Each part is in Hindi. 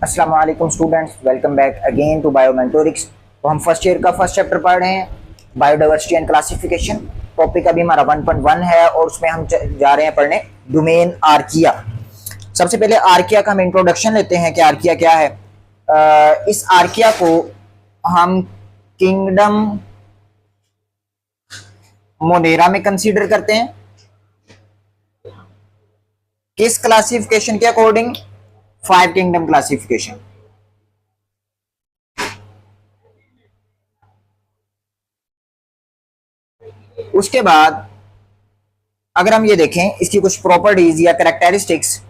अस्सलाम वालेकुम students, welcome back again to Bio Mentorix. तो हम फर्स्ट ईयर का फर्स्ट चैप्टर पढ़ रहे हैं, बायोडाइवर्सिटी एंड क्लासिफिकेशन। टॉपिक अभी हमारा 1.1 है और उसमें हम जा रहे हैं पढ़ने डोमेन आर्किया। सबसे पहले आर्किया का हम इंट्रोडक्शन लेते हैं कि आर्किया क्या है। इस आर्किया को हम किंगडम मोनेरा में कंसीडर करते हैं। किस क्लासिफिकेशन के अकॉर्डिंग? 5 kingdom classification. उसके बाद अगर हम ये देखें इसकी कुछ प्रॉपर्टीज या कैरेक्टरिस्टिक्स,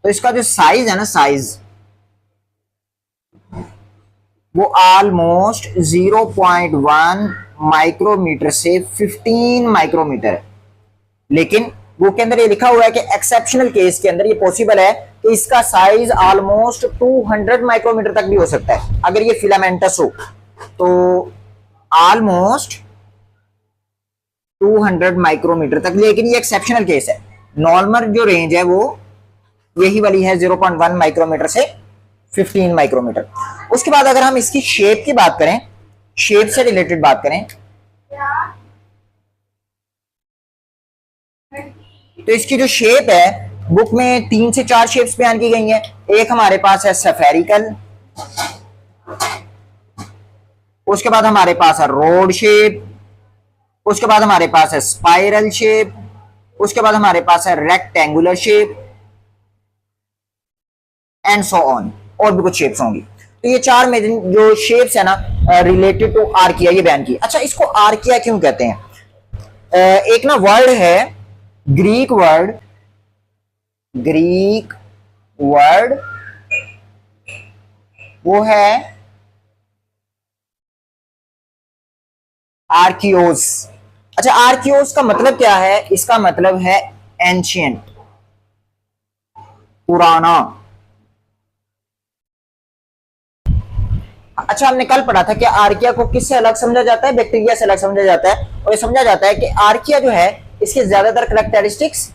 तो इसका जो साइज है ना, साइज वो ऑलमोस्ट 0.1 माइक्रोमीटर से 15 माइक्रोमीटर है। लेकिन वो के अंदर ये लिखा हुआ है कि एक्सेप्शनल केस के अंदर ये पॉसिबल है कि इसका साइज ऑलमोस्ट 200 माइक्रोमीटर तक भी हो सकता है अगर ये फिलामेंटस हो। तो ऑलमोस्ट 200 माइक्रोमीटर तक, लेकिन ये एक्सेप्शनल केस है। नॉर्मल जो रेंज है वो यही वाली है, 0.1 माइक्रोमीटर से 15 माइक्रोमीटर। उसके बाद अगर हम इसकी शेप की बात करें, शेप से रिलेटेड बात करें, तो इसकी जो शेप है बुक में 3 से 4 शेप्स बयान की गई हैं। एक हमारे पास है स्फेरिकल, उसके बाद हमारे पास है रोड शेप, उसके बाद हमारे पास है स्पाइरल शेप, उसके बाद हमारे पास है rectangular shape and so on. और भी कुछ शेप्स होंगी। तो ये 4 में जो शेप्स है ना रिलेटेड टू आर्किया, ये बयान की। अच्छा, इसको आर्किया क्यों कहते हैं? एक ना वर्ड है, ग्रीक वर्ड वो है आर्कियोस। अच्छा, आर्कियोस का मतलब क्या है? इसका मतलब है एंशियंट, पुराना। अच्छा, हमने कल पढ़ा था कि आर्किया को किससे अलग समझा जाता है? बैक्टीरिया से अलग समझा जाता है। और ये समझा जाता है कि आर्किया जो है इसके ज्यादातर कैरेक्टरिस्टिक्स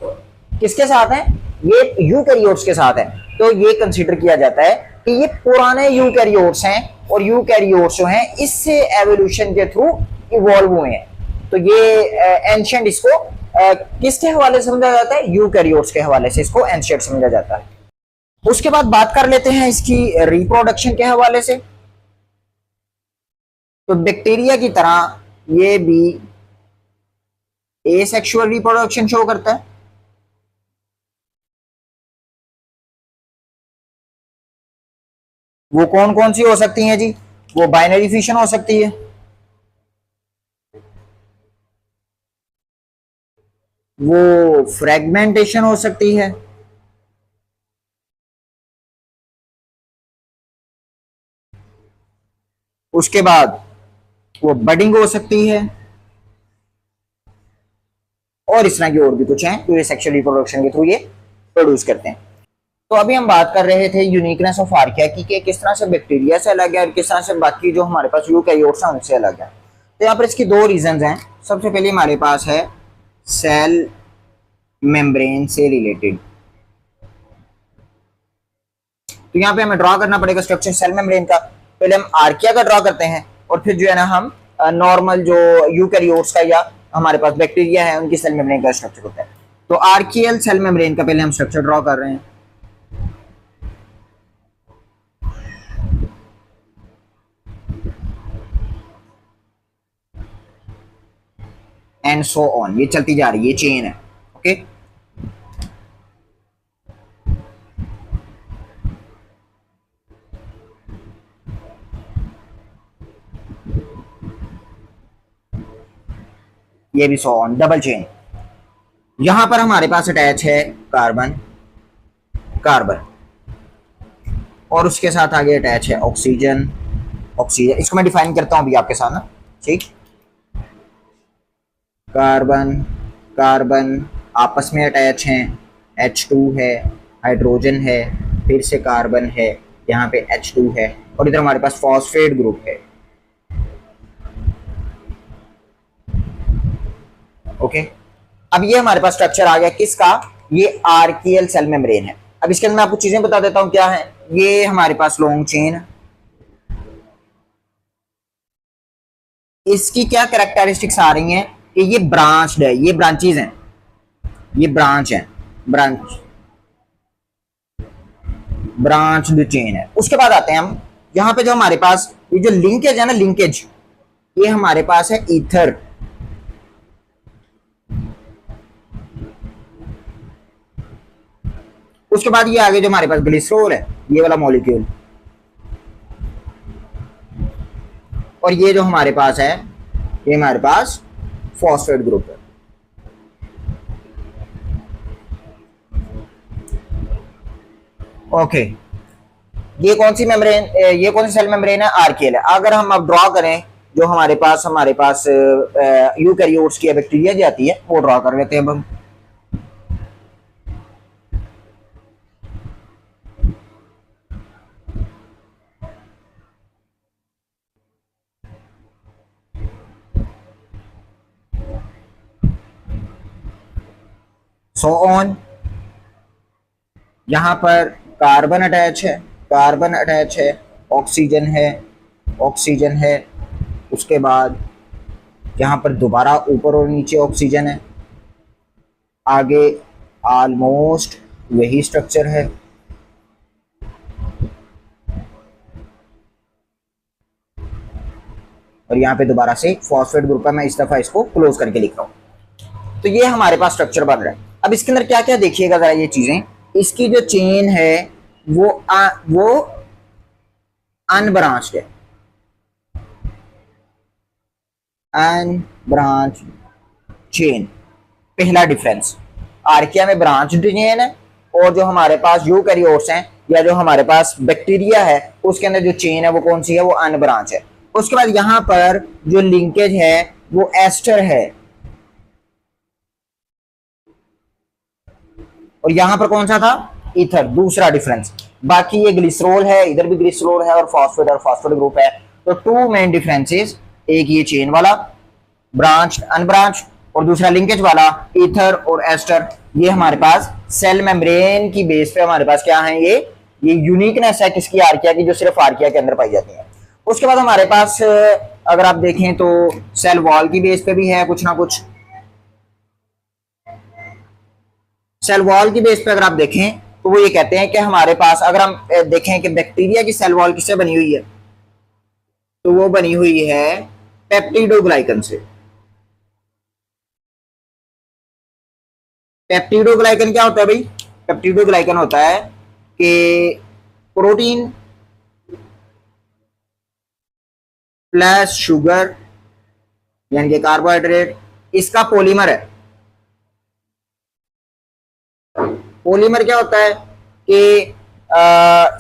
किसके साथ हैं? ये यूकैरियोट्स के साथ है। तो ये कंसीडर किया जाता है कि ये पुराने यूकैरियोट्स हैं और यूकैरियोट्स जो हैं इससे एवोल्यूशन के थ्रू इवॉल्व हुए हैं। तो ये एंशिएंट इसको किसके हवाले से समझा जाता है? यूकैरियोट्स के हवाले से इसको एंशिएंट समझा जाता है। उसके बाद बात कर लेते हैं इसकी रिप्रोडक्शन के हवाले से। तो बैक्टीरिया की तरह ये भी एसेक्सुअल रिप्रोडक्शन शो करता है। वो कौन कौन सी हो सकती हैं जी? वो बाइनरी फिशन हो सकती है, वो फ्रेगमेंटेशन हो सकती है, उसके बाद वो बडिंग हो सकती है, और इस तरह की और भी कुछ हैं तो ये सेक्सुअल रिप्रोडक्शन के थ्रू ये प्रोड्यूस करते हैं। तो अभी हम बात कर रहे थे यूनिकनेस ऑफ आर्किया की, कि किस तरह से बैक्टीरिया से अलग है और किस तरह से बाकी जो हमारे पास यूकैरियोट्स हैं उनसे अलग है। तो यहाँ पर इसकी 2 रीजंस हैं। सबसे पहले हमारे पास है सेल मेम्ब्रेन से रिलेटेड। तो यहाँ पे हमें ड्रॉ करना पड़ेगा स्ट्रक्चर सेल मेम्ब्रेन का। पहले हम आर्किया का ड्रॉ करते हैं और फिर जो है ना हम नॉर्मल जो यूकैरियोट्स का या हमारे पास बैक्टीरिया है उनकी सेल मेम्ब्रेन का स्ट्रक्चर होता है। तो आर्कियल सेल मेम्ब्रेन का पहले हम स्ट्रक्चर ड्रॉ कर रहे हैं। एंड सो ऑन, ये चलती जा रही है, ये चेन है। ओके, ये भी सो ऑन, डबल चेन। यहां पर हमारे पास अटैच है कार्बन, और उसके साथ आगे अटैच है ऑक्सीजन। इसको मैं डिफाइन करता हूं अभी आपके साथ ना, ठीक। कार्बन आपस में अटैच हैं, H2 है, हाइड्रोजन है, फिर से कार्बन है, यहाँ पे H2 है, और इधर हमारे पास फॉस्फेट ग्रुप है। ओके, अब ये हमारे पास स्ट्रक्चर आ गया किसका? ये आर्कियल सेल मेम्ब्रेन है। अब इसके अंदर मैं आपको चीजें बता देता हूं क्या है। ये हमारे पास लॉन्ग चेन, इसकी क्या कैरेक्टरिस्टिक्स आ रही हैं कि ये ब्रांच्ड है, ये ब्रांचेस हैं, ये ब्रांच है, ब्रांच्ड चेन है। उसके बाद आते हैं हम यहां पे, जो हमारे पास ये जो लिंकेज है ना, लिंकेज, ये हमारे पास है ईथर। उसके बाद ये आगे जो हमारे पास ग्लिसरॉल है, ये वाला मॉलिक्यूल, और ये जो हमारे पास है, ये हमारे पास फॉस्फेट ग्रुप है। ओके, ये कौन सी मेम्ब्रेन, ये कौन सी सेल मेम्ब्रेन है, आर्कियल है। अगर हम अब ड्रॉ करें, जो हमारे पास यूकैरियोट्स की बैक्टीरिया जाती है, वो ड्रॉ कर लेते हैं अब हम। सो ऑन, यहां पर कार्बन अटैच है, कार्बन अटैच है, ऑक्सीजन है, ऑक्सीजन है। उसके बाद यहां पर दोबारा ऊपर और नीचे ऑक्सीजन है, आगे ऑलमोस्ट वही स्ट्रक्चर है। और यहां पे दोबारा से फॉस्फेट ग्रुप है, मैं इस दफा इसको क्लोज करके लिख रहा हूं। तो ये हमारे पास स्ट्रक्चर बन रहा है। अब इसके अंदर क्या क्या देखिएगा जरा ये चीजें, इसकी जो चेन है वो अनब्रांच्ड है, अनब्रांच्ड चेन, पहला डिफरेंस। आर्किया में ब्रांच्ड चेन है, और जो हमारे पास यूकैरियोट्स हैं या जो हमारे पास बैक्टीरिया है, उसके अंदर जो चेन है वो कौन सी है, वो अनब्रांच है। उसके बाद यहां पर जो लिंकेज है वो एस्टर है, और यहां पर कौन सा था, ईथर, दूसरा डिफरेंस। बाकी ये ग्लिसरॉल है, इधर भी ग्लिसरॉल है, और फॉस्फेट ग्रुप है। तो टू मेन डिफरेंसेस, एक ये चेन वाला ब्रांच अनब्रांच, और दूसरा लिंकेज वाला ईथर और एस्टर। ये हमारे पास सेल मेम्ब्रेन की बेस पे हमारे पास क्या है, ये यूनिकनेस है किसकी, आर्किया की, जो सिर्फ आर्किया के अंदर पाई जाती है। उसके बाद हमारे पास अगर आप देखें तो सेल वॉल की बेस पे भी है कुछ ना कुछ। सेल वॉल की बेस पे अगर आप देखें तो वो ये कहते हैं कि हमारे पास, अगर हम देखें कि बैक्टीरिया की सेल वॉल किससे बनी हुई है, तो वो बनी हुई है पेप्टिडोग्लाइकन से। पेप्टिडोग्लाइकन क्या होता है भाई, पेप्टिडोग्लाइकन होता है कि प्रोटीन प्लस शुगर यानी कि कार्बोहाइड्रेट, इसका पॉलीमर है। पॉलीमर क्या होता है कि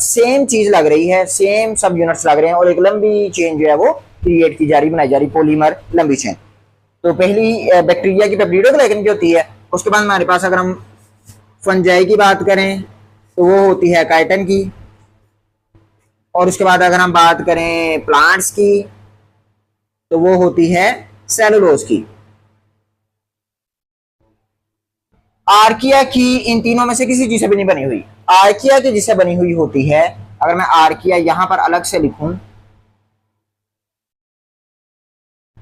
सेम चीज लग रही है, सेम सब यूनिट्स लग रहे हैं, और एक लंबी चेन जो है वो क्रिएट की जा रही, बनाई जा रही, पॉलीमर लंबी चेन। तो पहली बैक्टीरिया की पेप्टिडोग्लाइकन की होती है। उसके बाद हमारे पास अगर हम फंजाई की बात करें तो वो होती है काइटन की, और उसके बाद अगर हम बात करें प्लांट्स की तो वो होती है सेलुलोज की। आर्किया की इन तीनों में से किसी चीज से भी नहीं बनी हुई। आर्किया की जिससे बनी हुई होती है, अगर मैं आर्किया यहां पर अलग से लिखूं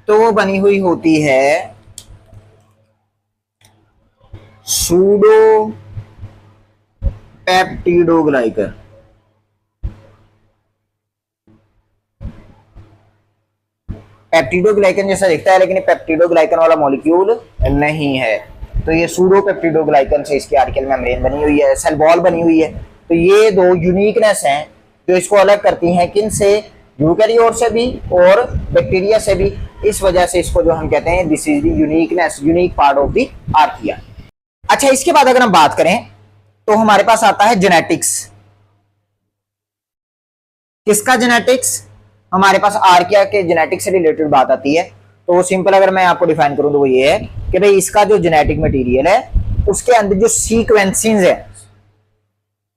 तो वो बनी हुई होती है सूडो पेप्टिडोग्लाइकन। पेप्टिडोग्लाइकन जैसा दिखता है, लेकिन पेप्टिडोग्लाइकन वाला मॉलिक्यूल नहीं है। तो ये सूडो पेप्टिडोग्लाइकन से इसकी आर्कियल मेम्ब्रेन बनी हुई है, सेल वॉल बनी हुई है। तो ये दो यूनिकनेस हैं जो इसको अलग करती हैं, किन से, यूकैरियोट से भी और बैक्टीरिया से भी। इस वजह से इसको जो हम कहते हैं, this is the uniqueness, unique part of the archaea. अच्छा, इसके बाद अगर हम बात करें तो हमारे पास आता है जेनेटिक्स। किसका जेनेटिक्स, हमारे पास आर्किया के जेनेटिक्स से रिलेटेड बात आती है। तो वो सिंपल अगर मैं आपको डिफाइन करूं तो वो ये है कि भाई इसका जो जेनेटिक मटेरियल है उसके अंदर जो सीक्वेंसिंग है,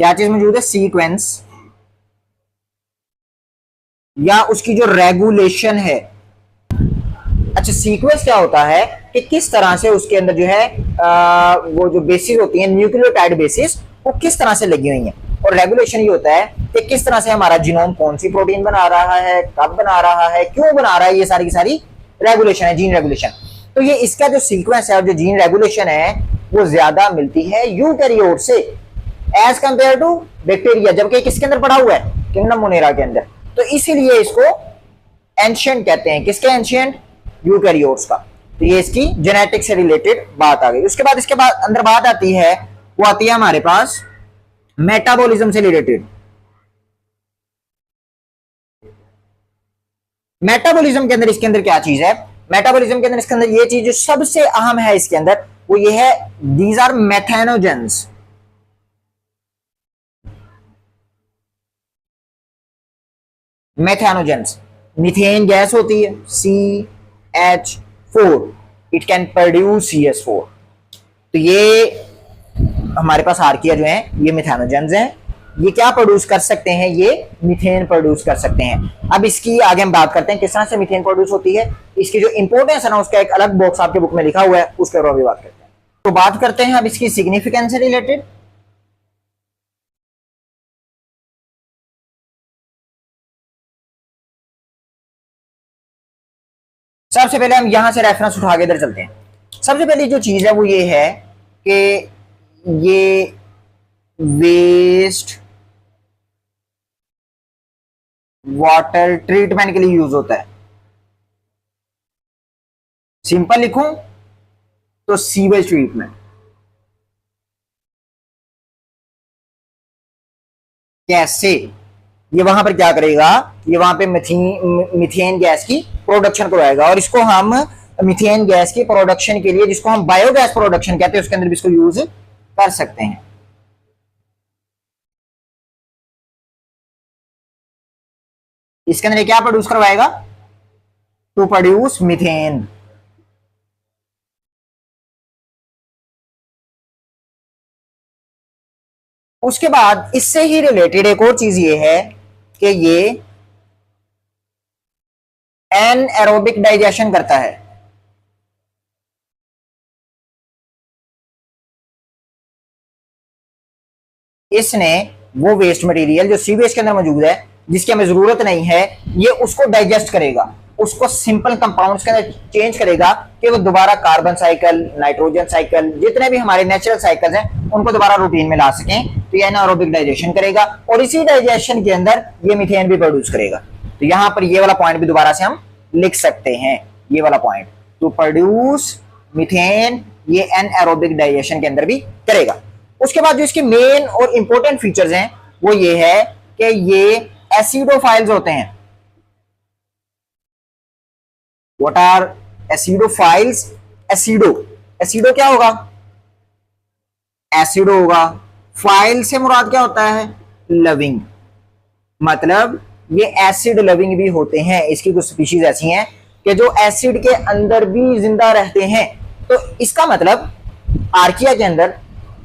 क्या चीज मौजूद है, सीक्वेंस, या उसकी जो रेगुलेशन है। अच्छा, सीक्वेंस क्या होता है कि किस तरह से उसके अंदर जो है वो जो बेसिस होती है, न्यूक्लियोटाइड बेसिस, वो किस तरह से लगी हुई है। और रेगुलेशन ये होता है कि किस तरह से हमारा जीनोम कौन सी प्रोटीन बना रहा है, कब बना रहा है, क्यों बना रहा है, ये सारी की सारी रेगुलेशन है, जीन रेगुलेशन। तो ये इसका जो सीक्वेंस है और जो जीन रेगुलेशन है वो ज्यादा मिलती है यूकैरियोट से एज कंपेयर टू बैक्टीरिया, जबकि किसके अंदर पड़ा हुआ है, किंगडम मोनेरा के अंदर। तो इसीलिए इसको एंशिएंट कहते हैं। किसके एंशिएंट? यूकैरियोट्स का। तो ये इसकी जेनेटिक्स से रिलेटेड बात आ गई। उसके बाद इसके बाद अंदर बात आती है, वो आती है हमारे पास मेटाबॉलिज्म से रिलेटेड। मेटाबॉलिज्म के अंदर इसके अंदर क्या चीज है? मेटाबॉलिज्म के अंदर इसके अंदर ये चीज जो सबसे अहम है इसके अंदर वो ये है, these are methanogens. Methanogens, methane gas होती है CH4, it can produce CH4। तो ये हमारे पास आर्किया जो है ये मिथेनोजेंस हैं, ये क्या प्रोड्यूस कर सकते हैं? ये मीथेन प्रोड्यूस कर सकते हैं। अब इसकी आगे हम बात करते हैं किस तरह से मीथेन प्रोड्यूस होती है। इसकी जो इंपोर्टेंस है ना उसका एक अलग बॉक्स आपके बुक में लिखा हुआ है, उसके ऊपर भी बात करते हैं। तो बात करते हैं अब इसकी सिग्निफिकेंस से रिलेटेड। सबसे पहले हम यहां से रेफरेंस उठा के इधर चलते हैं। सबसे पहली जो चीज है वो ये है कि ये वेस्ट वाटर ट्रीटमेंट के लिए यूज होता है। सिंपल लिखूं तो सीवेज ट्रीटमेंट। कैसे? ये वहां पर क्या करेगा, ये वहां पे मीथेन गैस की प्रोडक्शन करवाएगा और इसको हम मीथेन गैस की प्रोडक्शन के लिए, जिसको हम बायोगैस प्रोडक्शन कहते हैं, उसके अंदर भी इसको यूज कर सकते हैं। इसके अंदर क्या प्रोड्यूस करवाएगा? To produce methane. उसके बाद इससे ही रिलेटेड एक और चीज ये है कि ये एनएरोबिक डाइजेशन करता है। इसने वो वेस्ट मटेरियल जो सीवेज के अंदर मौजूद है जिसकी हमें जरूरत नहीं है, ये उसको डाइजेस्ट करेगा, उसको सिंपल कंपाउंड्स के अंदर चेंज करेगा कि वो दोबारा कार्बन साइकिल, नाइट्रोजन साइकिल, जितने भी हमारे नेचुरल साइकिल्स हैं उनको दोबारा रूटीन में ला सकें। तो ये एनारोबिक डाइजेशन करेगा और इसी डाइजेशन के अंदर ये मीथेन भी प्रोड्यूस करेगा। तो यहां पर ये वाला पॉइंट भी दोबारा से हम लिख सकते हैं, ये वाला पॉइंट, टू प्रोड्यूस मीथेन, ये एनारोबिक डाइजेशन के अंदर भी करेगा। उसके बाद जो इसके मेन और इंपॉर्टेंट फीचर्स हैं वो ये है कि ये एसिडोफाइल्स होते हैं। What are acidophiles? एसिडो क्या होगा? एसिडो होगा। फाइल से मुराद क्या होता है? लविंग। मतलब ये एसिड लविंग भी होते हैं। इसकी कुछ स्पीशीज ऐसी हैं कि जो एसिड के अंदर भी जिंदा रहते हैं। तो इसका मतलब आर्किया के अंदर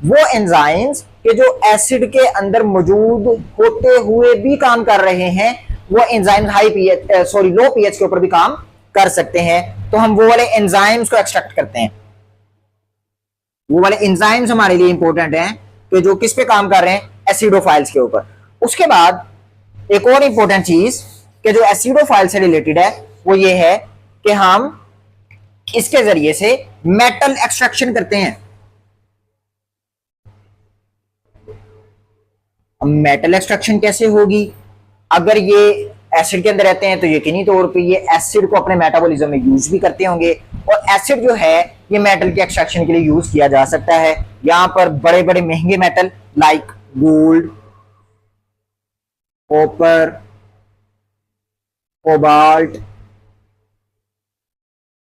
वो एंजाइम्स के जो एसिड के अंदर मौजूद होते हुए भी काम कर रहे हैं, वो एंजाइम्स लो पीएच के ऊपर भी काम कर सकते हैं। तो हम वो वाले एंजाइम्स को एक्सट्रैक्ट करते हैं। वो वाले एंजाइम्स हमारे लिए इंपॉर्टेंट हैं कि जो किस पे काम कर रहे हैं? एसिडोफाइल्स के ऊपर। उसके बाद एक और इंपॉर्टेंट चीज कि जो एसिडोफाइल से रिलेटेड है वो ये है कि हम इसके जरिए से मेटल एक्सट्रैक्शन करते हैं। मेटल एक्सट्रैक्शन कैसे होगी? अगर ये एसिड के अंदर रहते हैं तो यकीनी तौर पे ये एसिड को अपने मेटाबॉलिज्म में यूज भी करते होंगे और एसिड जो है ये मेटल के एक्सट्रैक्शन के लिए यूज किया जा सकता है। यहां पर बड़े बड़े महंगे metal like gold, copper, cobalt,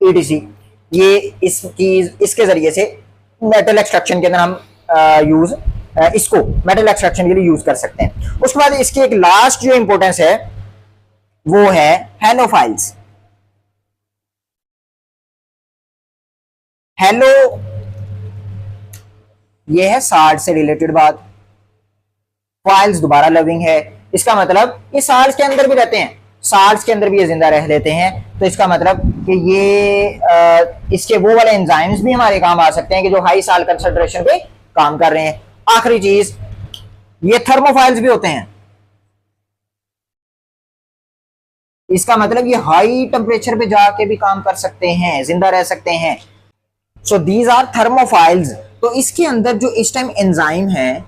ETC, ये इसके जरिए से मेटल एक्सट्रैक्शन के अंदर हम इसको मेटल एक्सट्रैक्शन के लिए यूज कर सकते हैं। उसके बाद इसकी एक लास्ट जो इंपॉर्टेंस है वो है हेलोफाइल्स। हेलो ये है साल्ट से रिलेटेड बात। फाइल्स दोबारा लविंग है। इसका मतलब ये साल्ट के अंदर भी रहते हैं, साल्ट के अंदर भी ये जिंदा रह लेते हैं। तो इसका मतलब कि ये इसके वो वाले एंजाइम्स भी हमारे काम आ सकते हैं कि जो हाई साल्ट कंसंट्रेशन पे काम कर रहे हैं। आखिरी चीज ये थर्मोफाइल्स भी होते हैं। इसका मतलब ये हाई टेम्परेचर पे जाके भी काम कर सकते हैं, जिंदा रह सकते हैं। So these are thermophiles. तो इसके अंदर जो इस टाइम एंजाइम है,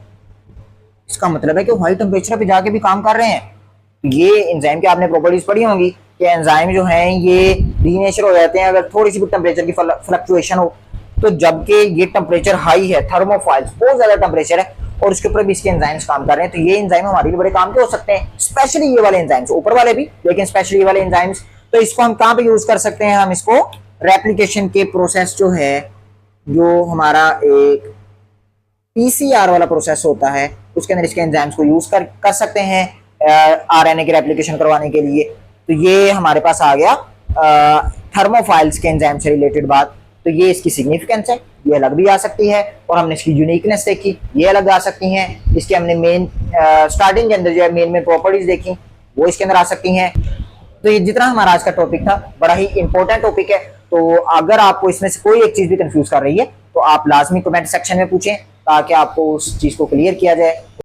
इसका मतलब है कि हाई टेम्परेचर पे जाके भी काम कर रहे हैं। ये एंजाइम की आपने प्रॉपर्टीज पढ़ी होंगी कि एंजाइम जो हैं ये डीनेचर हो जाते हैं अगर थोड़ी सी भी टेम्परेचर की फ्लक्चुएशन हो। तो जबकि ये टेम्परेचर हाई है, थर्मोफाइल्स बहुत ज्यादा टेम्परेचर है और उसके ऊपर भी इसके एंजाइम्स काम कर रहे हैं, तो ये एंजाइम हमारे लिए बड़े काम के हो सकते हैं, स्पेशली ये वाले एंजाइम्स, ऊपर वाले भी लेकिन स्पेशली ये वाले एंजाइम्स। तो इसको हम कहां पे यूज कर सकते हैं, हम इसको रेप्लिकेशन के प्रोसेस जो है, जो हमारा एक पीसीआर वाला प्रोसेस होता है, उसके अंदर इसके एंजाइम्स को यूज कर सकते हैं आरएनए की रेप्लिकेशन करवाने के लिए। तो ये हमारे पास आ गया थर्मोफाइल्स के एंजाइम से रिलेटेड बात। तो ये इसकी सिग्निफिकेंस है, ये अलग भी आ सकती है, और हमने इसकी यूनिकनेस देखी, ये अलग आ सकती हैं। इसके हमने मेन स्टार्टिंग के अंदर जो है मेन प्रॉपर्टीज देखी, वो इसके अंदर आ सकती हैं। तो ये जितना हमारा आज का टॉपिक था बड़ा ही इंपॉर्टेंट टॉपिक है। तो अगर आपको इसमें से कोई एक चीज भी कंफ्यूज कर रही है तो आप लाजमी कमेंट सेक्शन में पूछें ताकि आपको उस चीज को क्लियर किया जाए।